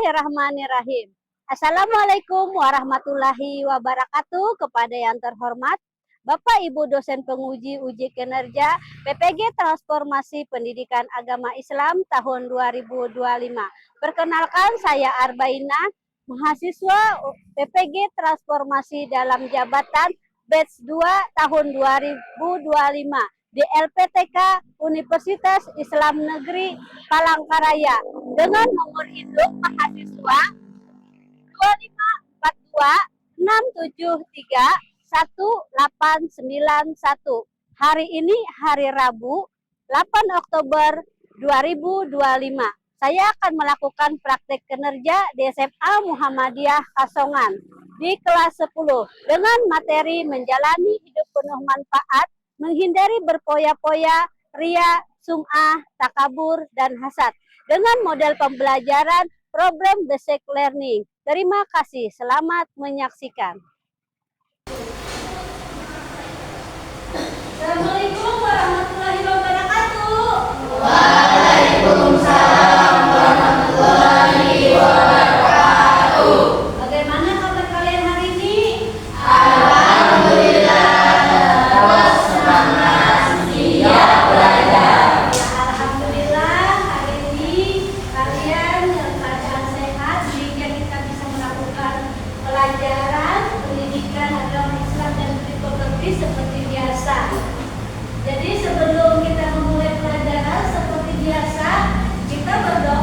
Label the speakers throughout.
Speaker 1: Bismillahirrahmanirrahim. Assalamualaikum warahmatullahi wabarakatuh. Kepada yang terhormat Bapak Ibu dosen penguji uji kinerja PPG Transformasi Pendidikan Agama Islam tahun 2025. Perkenalkan, saya Arbaina, mahasiswa PPG Transformasi dalam jabatan batch 2 tahun 2025 di LPTK Universitas Islam Negeri Palangkaraya dengan nomor induk mahasiswa 2542673191. Hari ini hari Rabu 8 Oktober 2025. Saya akan melakukan praktek kinerja di SMA Muhammadiyah Kasongan di kelas 10 dengan materi menjalani hidup penuh manfaat, menghindari berpoya-poya, ria, sum'ah, takabur, dan hasad dengan model pembelajaran program basic learning. Terima kasih, selamat menyaksikan. Assalamualaikum warahmatullahi wabarakatuh.
Speaker 2: Waalaikumsalam warahmatullahi wabarakatuh.
Speaker 1: Bagaimana kabar kalian hari ini?
Speaker 2: Alhamdulillah, dapat semangat siap belajar.
Speaker 1: Ya, alhamdulillah hari ini kalian dalam keadaan sehat sehingga kita bisa melakukan pelajaran pendidikan agama Islam dan psikologi seperti biasa. Jadi sebelum kita memulai pelajaran seperti biasa, kita berdoa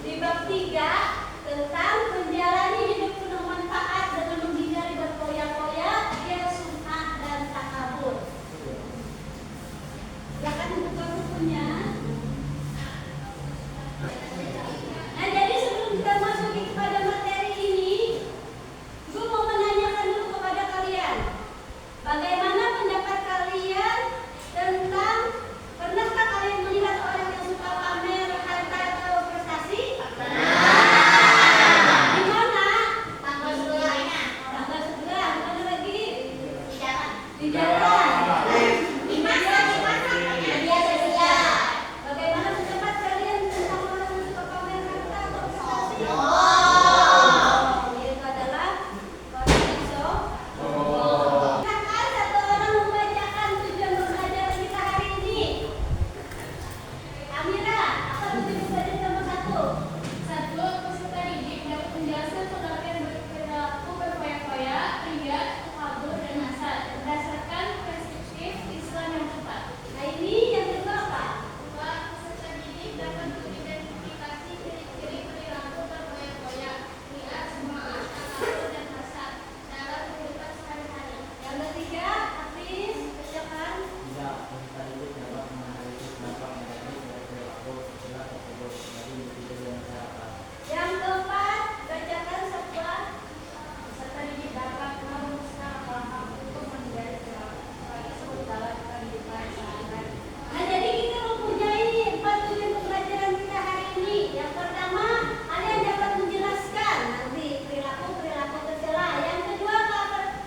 Speaker 1: Di bab 3 tentang menjalani hidup penuh manfaat dengan menghindari berfoya-foya, ria, sum'ah, dan takabur. Silakan buka bukunya. Nah, jadi sebelum kita masuk kepada materi ini, Ibu mau menanyakan dulu kepada kalian, bagaimana pendapat kalian tentang, pernahkah kalian melihat orang yang suka pamer harta atau prestasi? Di mana? Tanggal sebelah. Tanggal sebelah. Mana lagi? Di jalan. Di mana? Biasa saja. Bagaimana pendapat kalian tentang orang yang suka pamer harta atau prestasi? Itu adalah orang yang sombong. Silakan satu orang membacakan tujuan pembelajaran kita hari ini. Amira, apa tujuan pembelajaran nomor 1?
Speaker 3: Peserta didik dapat menjelaskan pengertian berperilaku berfoya-foya, ria, takabur, dan hasad berdasarkan perspektif Islam yang tepat.
Speaker 1: Nah, ini yang kedua apa?
Speaker 3: Peserta didik dapat mengidentifikasi ciri-ciri perilaku berfoya-foya, ria, sum'ah, takabur, dan hasad dalam kehidupan sehari-hari.
Speaker 1: Yang ketiga, Hafiz, bacakan.
Speaker 4: Tidak, peserta didik dapat menganalisis dampak negatif dari perilaku sosial tersebut dari individu dan masyarakat.
Speaker 1: Yang keempat, bacakan sebuah.
Speaker 3: Peserta didik dapat merumuskan langkah untuk menghindari perilaku tersebut dalam kehidupan sehari-hari.
Speaker 1: Nah, jadi kita mempunyai 4 tujuan pembelajaran kita hari ini. Yang pertama, kalian dapat menjelaskan nanti perilaku-perilaku tercela. Yang kedua,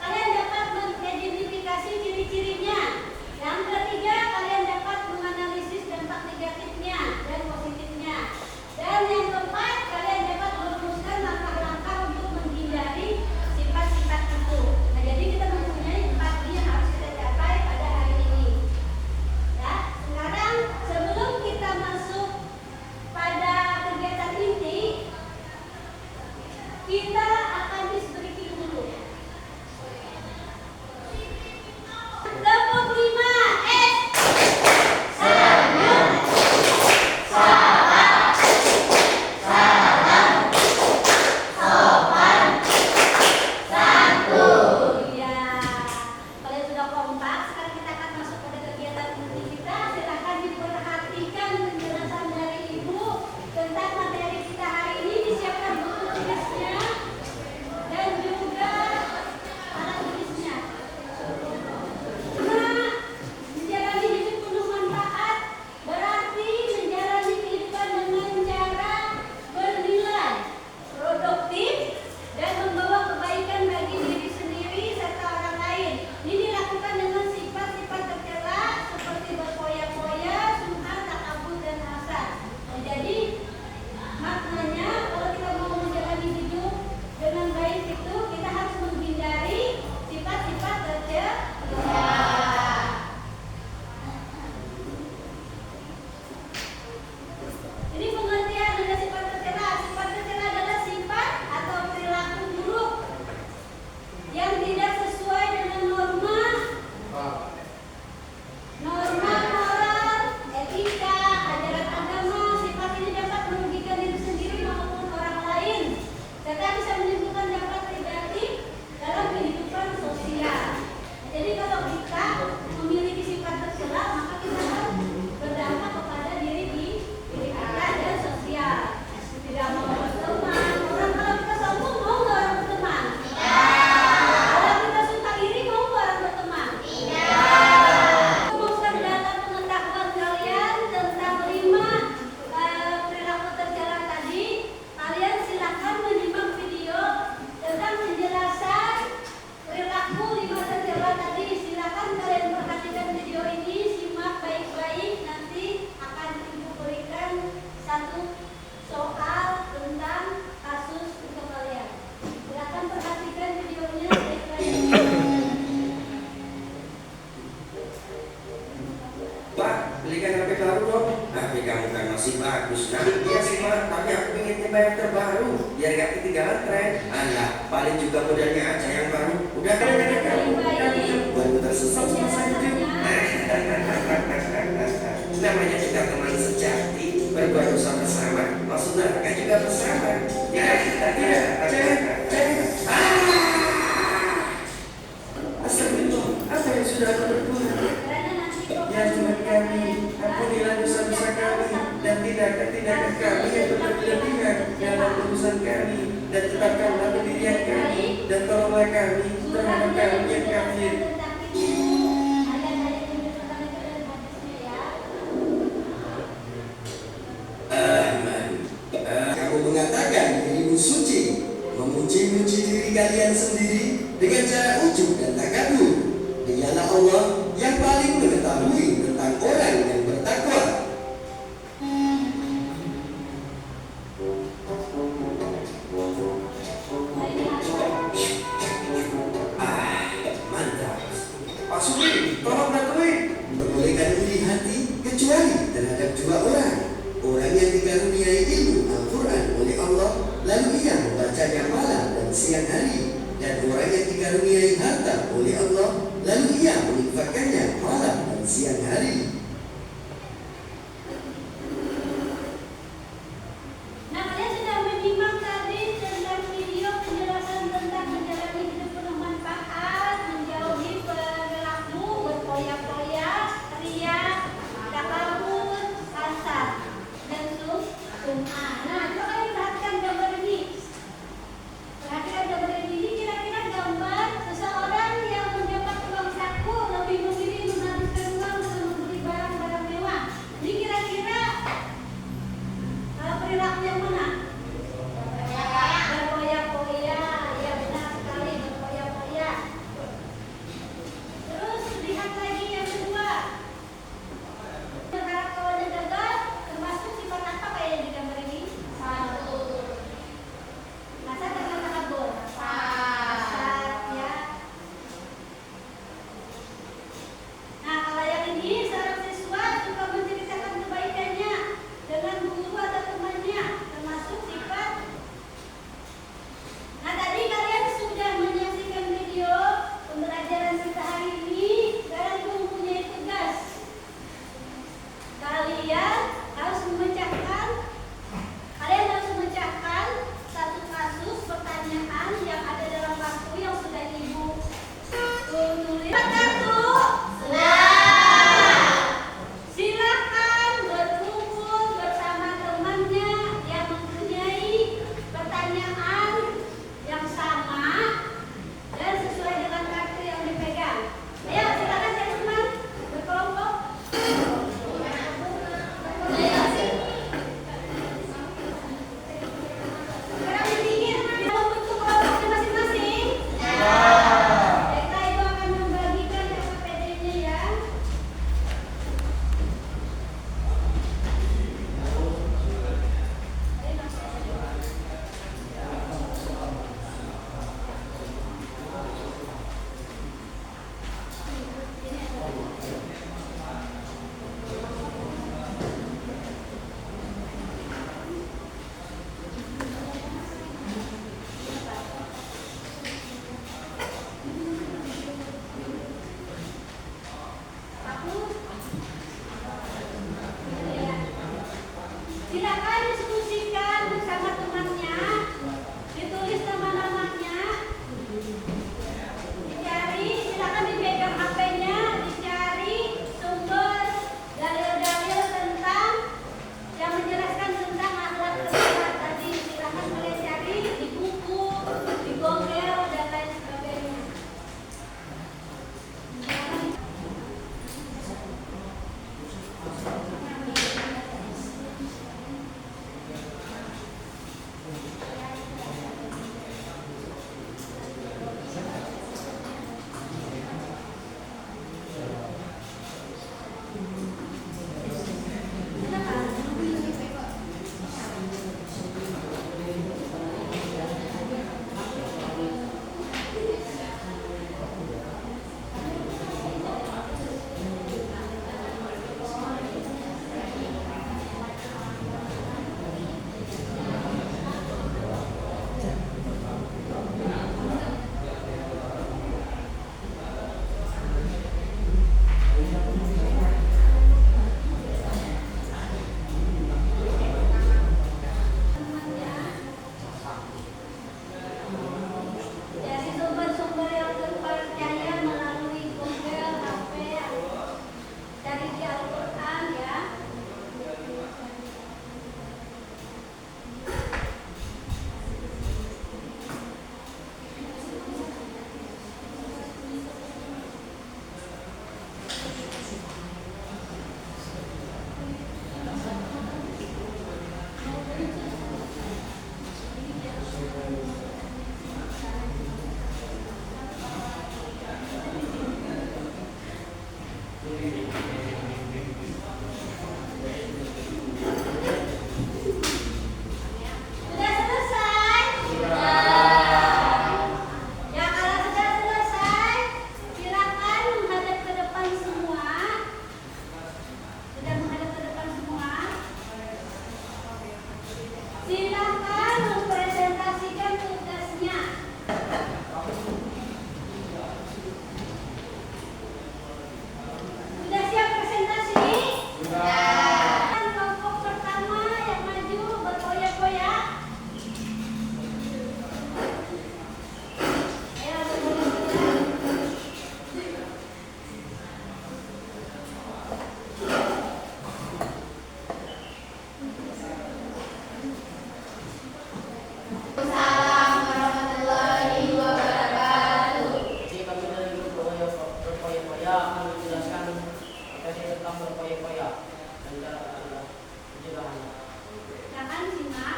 Speaker 1: kalian dapat mengidentifikasi ciri-cirinya. Yang ketiga, kalian dapat menganalisis dampak negatifnya dan positifnya. Dan yang keempat, kalian dapat merumuskan langkah-langkah untuk menghindari sifat-sifat itu. Nah, jadi kita mempunyai 4 ini yang harus kita capai pada hari ini. Ya, sekarang sebelum kita masuk pada kegiatan inti, kita akan breaking dulu. Tepuk 5 S. Senyum. Salam. Salam. Sopan. Santun. Ya, kalian sudah kompak. Sekarang kita akan masuk pada kegiatan inti kita. Silakan diperhatikan penjelasan dari Ibu tentang materi kita hari ini. Disiapkan buku tulisnya dan juga alat tulisnya. Menjalani hidup penuh manfaat berarti menjalani kehidupan dengan cara bernilai, produktif, dan membawa kebaikan bagi diri sendiri serta orang lain. Ini dilakukan dengan sifat-sifat tercela seperti berfoya-foya, sum'ah, takabur, dan hasad. Nah, jadi maknanya kalau kita mau menjalani hidup dengan baik itu kita harus menghindari sifat-sifat tercela. Ini pengertian dari sifat tercela. Sifat tercela adalah sifat atau perilaku buruk yang tidak sesuai dengan norma moral, etika, ajaran agama. Sifat ini dapat merugikan diri sendiri maupun orang lain, serta bisa menimbulkan dampak negatif dalam kehidupan sosial. Jadi kalau kita memiliki sifat tercela, maka kita akan berdampak kepada diri kita dan sosial. Tidak mau berteman. Orang kalau kita sombong mau nggak orang berteman? Kalau kita suka iri mau nggak orang berteman? Rumuskan data pengetahuan kalian tentang 5 perilaku tercela tadi. Kalian silakan menyimak video tentang penjelasan perilaku 5 tercela tadi. Silakan kalian perhatikan video ini, simak baik-baik. Nanti akan Ibu berikan satu soal tentang kasus untuk kalian. Silakan perhatikan videonya baik-baik.
Speaker 5: Pak, belikan HP baru dong. HP kamu kan masih bagus. Nah, iya sih Pak, tapi aku ingin tiba yang terbaru biar gak ketinggalan tren. Alah, paling juga modelnya aja yang baru. Udah kan? Buat tersesat sama saya tuh. Namanya juga teman sejati, berbuat bersama-sama. Maksudnya kan juga tindakan-tindakan kami yang berlebihan dalam urusan kami, dan tetapkanlah pendirian kami, dan tolonglah kami terhadap kami yang kafir. Kamu mengatakan dirimu suci, memuji-muji diri kalian sendiri dengan cara ujub dan takabur. Dialah Allah yang paling mengetahui tentang orang yang bertakwa. Mantap. Pak Supri, tolong bantuin. Perbolehkan iri hati kecuali terhadap dua orang. Orang yang dikaruniai ilmu Al-Quran oleh Allah, lalu ia membacanya malam dan siang hari. Dan orang yang dikaruniai harta oleh Allah, lalu ia menginfakkannya malam dan siang hari.
Speaker 3: Nah, kalian sudah menyimak tadi tentang video penjelasan tentang menjalani hidup penuh manfaat, menjauhi perilaku berpoya-poya, ria, takabur, hasad, dan sum'ah. Nah, coba kalian perhatikan gambar ini. Perhatikan gambar ini, kira-kira gambar seseorang yang mendapat uang saku lebih memilih menghabiskan uang dengan membeli barang-barang mewah. Ini kira-kira perilaku yang mana? Berpoya-poya, ya benar sekali, berpoya-poya. Terus lihat lagi yang kedua. Berharap kawannya gagal, termasuk sifat apa kayak yang di gambar ini? Satu. Masa karena takabur? Hasad, ya. Nah, kalau yang ini seorang siswa suka menceritakan kebaikannya dengan guru atau temannya, termasuk sifat. Nah, tadi kalian sudah menyaksikan video pembelajaran kita hari ini. Sekarang ibu mempunyai tugas. Kalian harus memecahkan satu kasus pertanyaan yang ada dalam buku yang sudah ibu tulis. Satu. Silakan berkumpul bersama temannya yang mempunyai pertanyaan yang sama dan sesuai dengan kartu yang dipegang. Ayo silakan teman-teman berkelompok. Sekarang dipikir kita membentuk kelompoknya masing-masing. Kita itu akan membagikan KPD-nya ya. Silakan diskusikan bersama temannya, ditulis nama-namanya, dicari, silakan dipegang HP-nya, dicari sumber dalil-dalil tentang yang menjelaskan tentang akhlak tercela tadi. Silakan kalian cari di buku, di Google dan lain sebagainya. Silakan mempresentasikan tugasnya. Sudah siap presentasi? Sudah. Kelompok pertama yang maju berkoyak-koyak. Ayo berkoyak-koyak.
Speaker 2: Assalamualaikum warahmatullahi wabarakatuh.
Speaker 4: Jadi kami dari grup berkoyak-koyak akan menjelaskan materi tentang berkoyak-koyak dan cara penjelasannya.
Speaker 3: Silakan simak.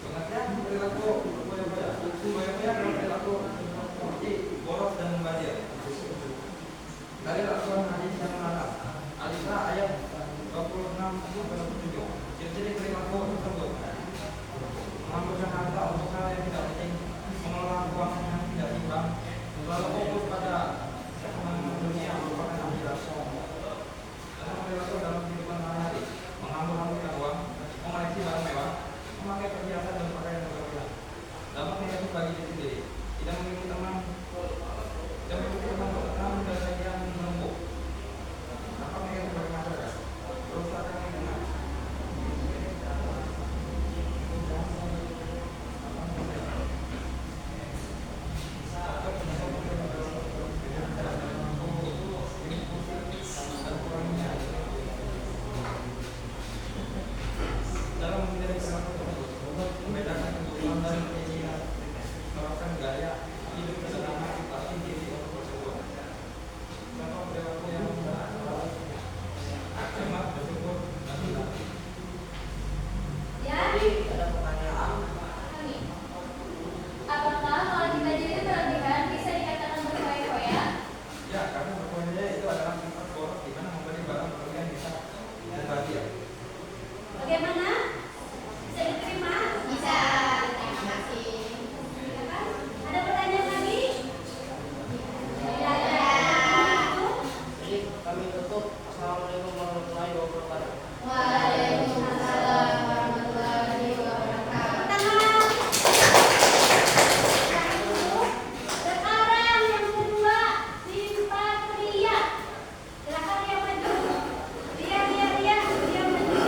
Speaker 6: Pengertian perilaku berkoyak-koyak. Berkoyak-koyak adalah perilaku seperti boros dan membazir. Dari Al-Quran hadis yang melarang. Al-Isra ayat 26-27. Ciri-ciri perilaku tersebut: mengambilkan harta untuk hal yang tidak penting, mengelola uang yang tidak imbang, selalu fokus pada kesenangan dunia merupakan akhirat. Dalam perilaku dalam kehidupan sehari-hari, menghambur-hamburkan uang, mengoleksi barang mewah, memakai perhiasan dan pakaian yang bermerek, dapat negatif bagi diri sendiri, tidak memiliki teman berteman dan yang menumpuk, dapat negatif bagi masyarakat, kerusakan lingkungan. Dalam menghindari perilaku tersebut, membedakan kebutuhan dan keinginan, menerapkan gaya hidup sederhana, tapi diri untuk bersyukur. Contoh perilaku yang adalah hemat, bersyukur, dan tidak.
Speaker 3: Ya.
Speaker 4: Jadi ada pertanyaan.
Speaker 2: Apakah kalau kita jadi berlebihan bisa dikatakan berkoyak-koyak?
Speaker 6: Ya, karena berkoyak itu adalah sifat boros di mana memberi barang berlebihan bisa membazir.
Speaker 3: Bagaimana? Bisa diterima?
Speaker 2: Bisa. Terima kasih.
Speaker 3: Silakan. Ada pertanyaan lagi? Tidak ada.
Speaker 4: Jadi kami tutup. Assalamualaikum warahmatullahi wabarakatuh.
Speaker 2: Waalaikumsalam warahmatullahi wabarakatuh.
Speaker 3: Tangan. Sekarang yang kedua, simpatria. Silakan yang maju. Ria maju.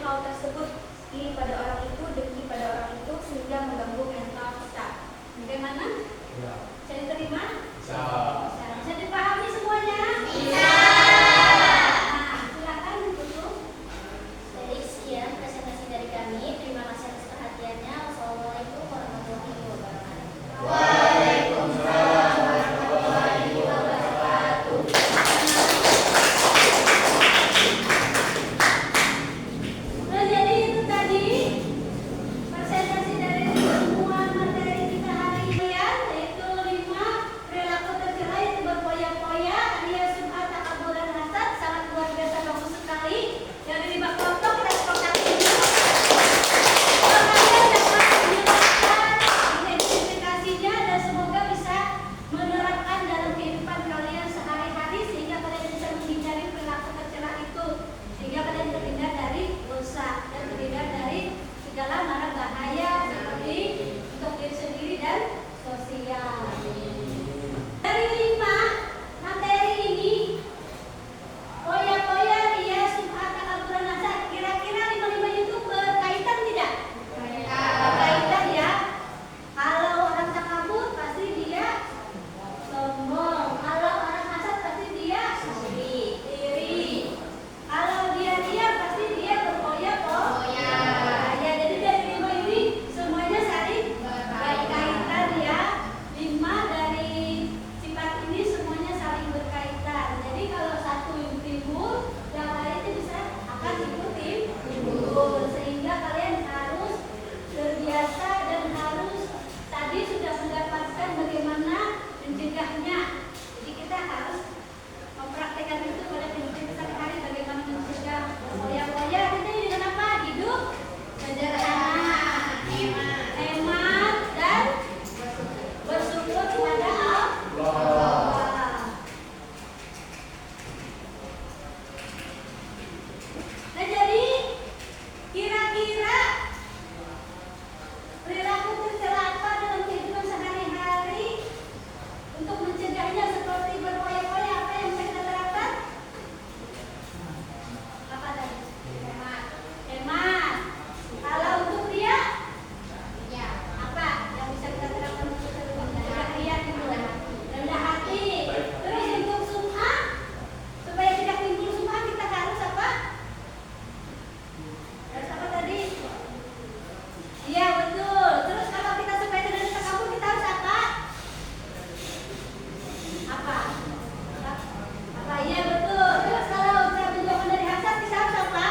Speaker 3: hal tersebut iri pada orang itu, dengki pada orang itu sehingga mengganggu mental kita. Bagaimana?
Speaker 6: Ya.
Speaker 3: Bisa diterima?
Speaker 6: Bisa.
Speaker 3: Bisa dipahami semuanya?
Speaker 2: Bisa.
Speaker 3: Nah, silakan tutup.
Speaker 2: Jadi sekian presentasi dari kami. Terima kasih atas perhatiannya. Wassalamualaikum warahmatullahi wabarakatuh.
Speaker 6: Waalaikumsalam warahmatullahi wabarakatuh.
Speaker 3: Nah, jadi itu tadi presentasi dari semua materi kita hari ini ya, yaitu 5 perilaku tercela itu berpoya-poya, ria, sum'ah, takabur, dan hasad, sangat luar biasa bagus sekali. Dari 5 kelompok kita sepakati dulu. Kalian dapat menjelaskan identifikasinya dan semoga bisa menerapkan dalam kehidupan kalian sehari-hari sehingga kalian bisa menghindari perilaku tercela itu, sehingga kalian terhindar dari dosa dan terhindar dari segala mara bahaya seperti untuk diri sendiri dan sosial. Dari 5 materi ini, poya-poya, ria, sum'ah, takabur, dan hasad, kira-kira 5 itu berkaitan tidak? Berkaitan ya. Kalau orang takabur pasti dia sombong. Kalau orang hasad pasti dia iri. Kalau dia ria pasti dia berpoya-poya. Ya, jadi dari 5 ini semuanya saling berkaitan ya. 5 dari sifat ini semuanya saling berkaitan. Jadi kalau satu yang timbul, yang lainnya bisa akan ikut timbul. Sehingga kalian harus terbiasa dan harus tadi sudah mendapatkan bagaimana mencegahnya. Jadi kita harus mempraktikkan itu pada kehidupan sehari-hari, bagaimana mencegah poya-poya. Kita dengan apa? Hidup sederhana, hemat, dan bersyukur kepada Allah. Nah, jadi kira-kira perilaku tercela apa dalam kehidupan sehari-hari untuk mencegahnya seperti berpoya-poya, apa yang bisa kita terapkan? Apa tadi? Hemat. Kalau untuk dia, apa yang bisa kita terapkan untuk mencegah ria itu? Rendah hati. Terus untuk sum'ah, supaya tidak timbul sum'ah kita harus apa? Harus apa tadi? Iya, betul. Terus kalau kita supaya tidak ada takabur, kita harus apa? Apa? Iya, betul. Terus kalau kita menjauhkan dari hasad, kita harus apa?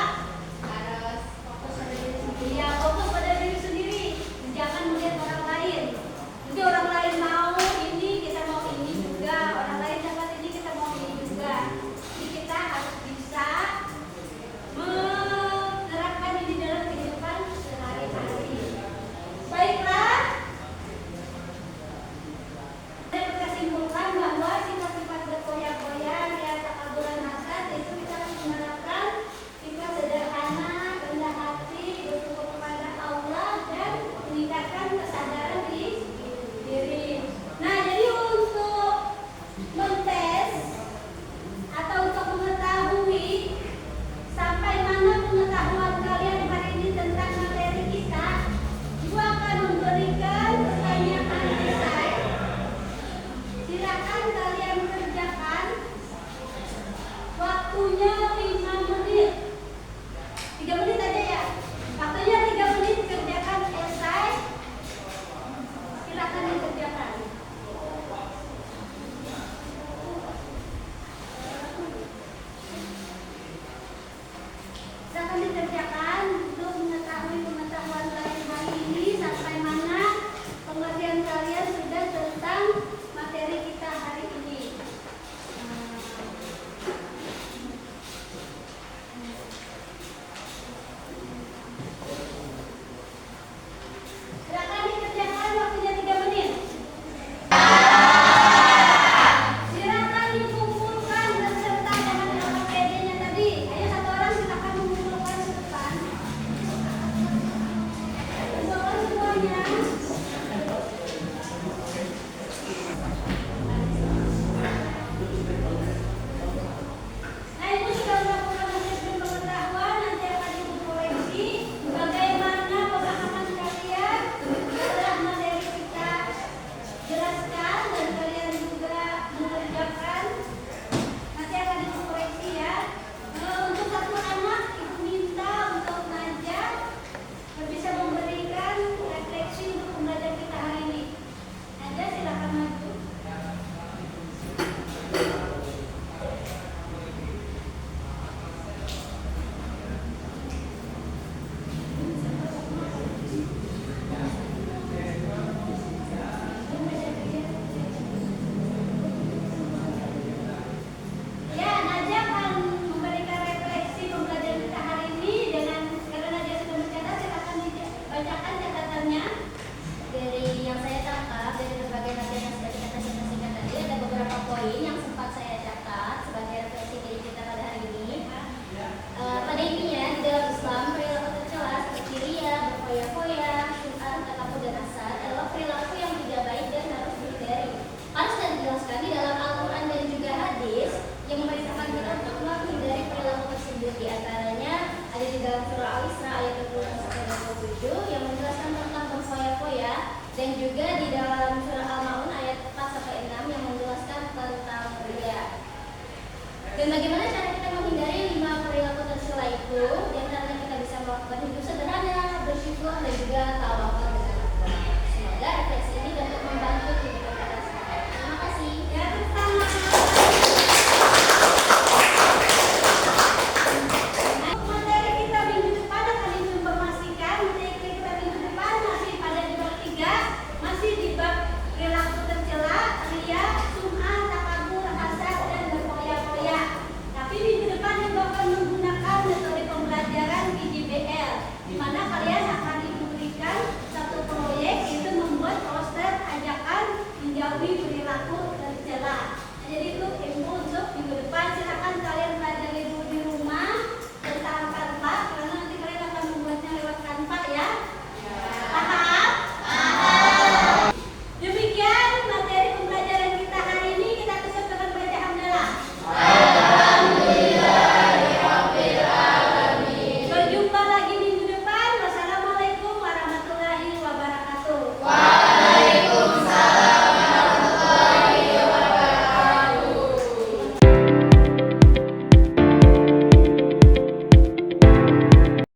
Speaker 3: Harus fokus pada diri sendiri. Iya, fokus pada diri sendiri. Jangan melihat orang lain. Nanti orang lain mau ini, kita mau ini juga. Orang lain dapat ini, kita mau ini juga. Jadi kita harus bisa menerapkan ini dalam kehidupan sehari-hari. Baiklah, saya bisa simpulkan bahwa sifat-sifat berpoya-poya, ria, takabur, dan hasad itu kita harus menerapkan sifat sederhana, rendah hati, bersyukur kepada Allah, dan meningkatkan kesadaran diri. Nah, jadi untuk mentes atau untuk mengetahui sampai mana pengetahuan kalian hari ini tentang materi kita, Ibu akan memberikan pertanyaan esai. Silakan kalian kerjakan. Waktunya 5 menit. 3 menit aja ya. Waktunya 3 menit kerjakan esai. Silakan dikerjakan. Silakan dikerjakan untuk mengetahui pengetahuan kalian hari ini sampai mana pengertian kalian sudah tentang materi kita hari ini. Silakan dikerjakan, waktunya 3 menit. Silakan dikumpulkan beserta dengan nama PD-nya tadi. Ayo satu orang silakan mengumpulkan ke depan.
Speaker 2: dalam surah Al-Isra ayat 26-27 yang menjelaskan tentang berfoya-foya, dan juga di dalam surah Al-Maun ayat 4-6 yang menjelaskan tentang ria. Dan bagaimana cara kita menghindari 5 perilaku tercela itu? Yang